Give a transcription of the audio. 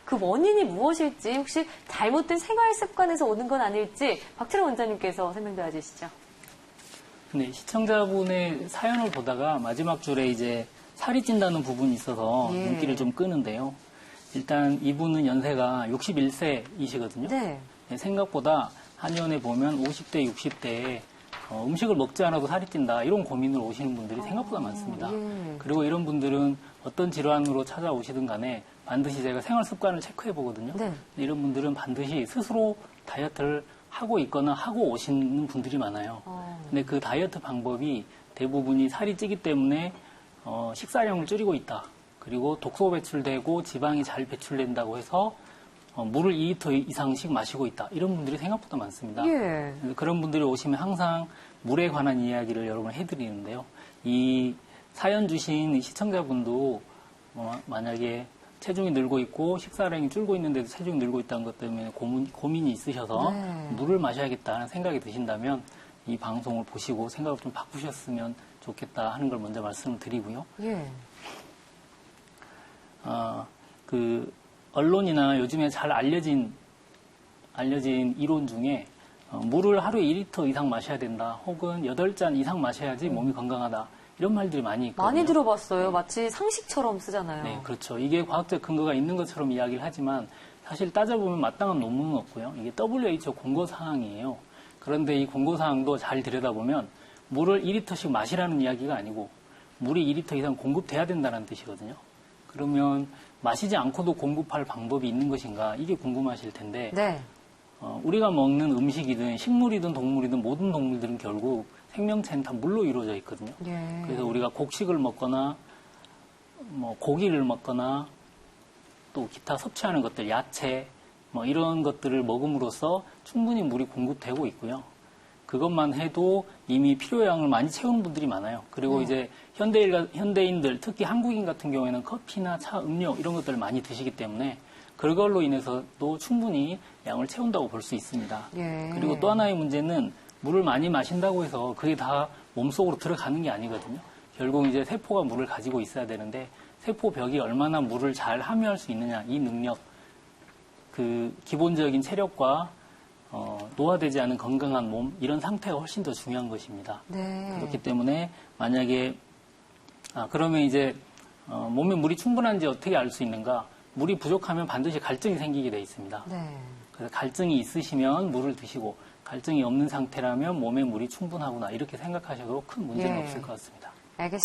그 원인이 무엇일지 혹시 잘못된 생활 습관에서 오는 건 아닐지 박철원 원장님께서 설명 도와주시죠. 네, 시청자분의 사연을 보다가 마지막 줄에 이제 살이 찐다는 부분이 있어서 눈길을 좀 끄는데요. 일단 이분은 연세가 61세이시거든요. 네. 생각보다 한의원에 보면 50대, 60대에 음식을 먹지 않아도 살이 찐다 이런 고민을 오시는 분들이 생각보다 많습니다. 그리고 이런 분들은 어떤 질환으로 찾아오시든 간에 반드시 제가 생활 습관을 체크해 보거든요. 네. 이런 분들은 반드시 스스로 다이어트를 하고 있거나 하고 오시는 분들이 많아요. 근데 그 다이어트 방법이 대부분이 살이 찌기 때문에 식사량을 줄이고 있다. 그리고 독소 배출되고 지방이 잘 배출된다고 해서 물을 2리터 이상씩 마시고 있다. 이런 분들이 생각보다 많습니다. 예. 그런 분들이 오시면 항상 물에 관한 이야기를 여러 번 해드리는데요. 이 사연 주신 시청자분도 만약에 체중이 늘고 있고 식사량이 줄고 있는데도 체중이 늘고 있다는 것 때문에 고민이 있으셔서 물을 마셔야겠다는 생각이 드신다면 이 방송을 보시고 생각을 좀 바꾸셨으면 좋겠다 하는 걸 먼저 말씀을 드리고요. 예. 그 언론이나 요즘에 잘 알려진 이론 중에 물을 하루에 2리터 이상 마셔야 된다. 혹은 8잔 이상 마셔야지 몸이 건강하다. 이런 말들이 많이 있거든요. 많이 들어봤어요. 마치 상식처럼 쓰잖아요. 네, 그렇죠. 이게 과학적 근거가 있는 것처럼 이야기를 하지만 사실 따져보면 마땅한 논문은 없고요. 이게 WHO 공고사항이에요. 그런데 이 공고사항도 잘 들여다보면 물을 2리터씩 마시라는 이야기가 아니고 물이 2리터 이상 공급돼야 된다는 뜻이거든요. 그러면 마시지 않고도 공급할 방법이 있는 것인가 이게 궁금하실 텐데 네. 우리가 먹는 음식이든 식물이든 동물이든 모든 동물들은 결국 생명체는 다 물로 이루어져 있거든요. 예. 그래서 우리가 곡식을 먹거나 고기를 먹거나 또 기타 섭취하는 것들, 야채 이런 것들을 먹음으로써 충분히 물이 공급되고 있고요. 그것만 해도 이미 필요량을 많이 채우는 분들이 많아요. 그리고 이제 현대인들, 특히 한국인 같은 경우에는 커피나 차, 음료 이런 것들을 많이 드시기 때문에 그걸로 인해서도 충분히 양을 채운다고 볼 수 있습니다. 예. 그리고 또 하나의 문제는 물을 많이 마신다고 해서 그게 다 몸속으로 들어가는 게 아니거든요. 결국 이제 세포가 물을 가지고 있어야 되는데 세포벽이 얼마나 물을 잘 함유할 수 있느냐 이 능력, 그 기본적인 체력과 노화되지 않은 건강한 몸 이런 상태가 훨씬 더 중요한 것입니다. 네. 그렇기 때문에 만약에 그러면 이제 몸에 물이 충분한지 어떻게 알 수 있는가? 물이 부족하면 반드시 갈증이 생기게 돼 있습니다. 네. 그래서 갈증이 있으시면 물을 드시고 갈증이 없는 상태라면 몸에 물이 충분하구나 이렇게 생각하셔도 큰 문제는 예. 없을 것 같습니다. 알겠습니다.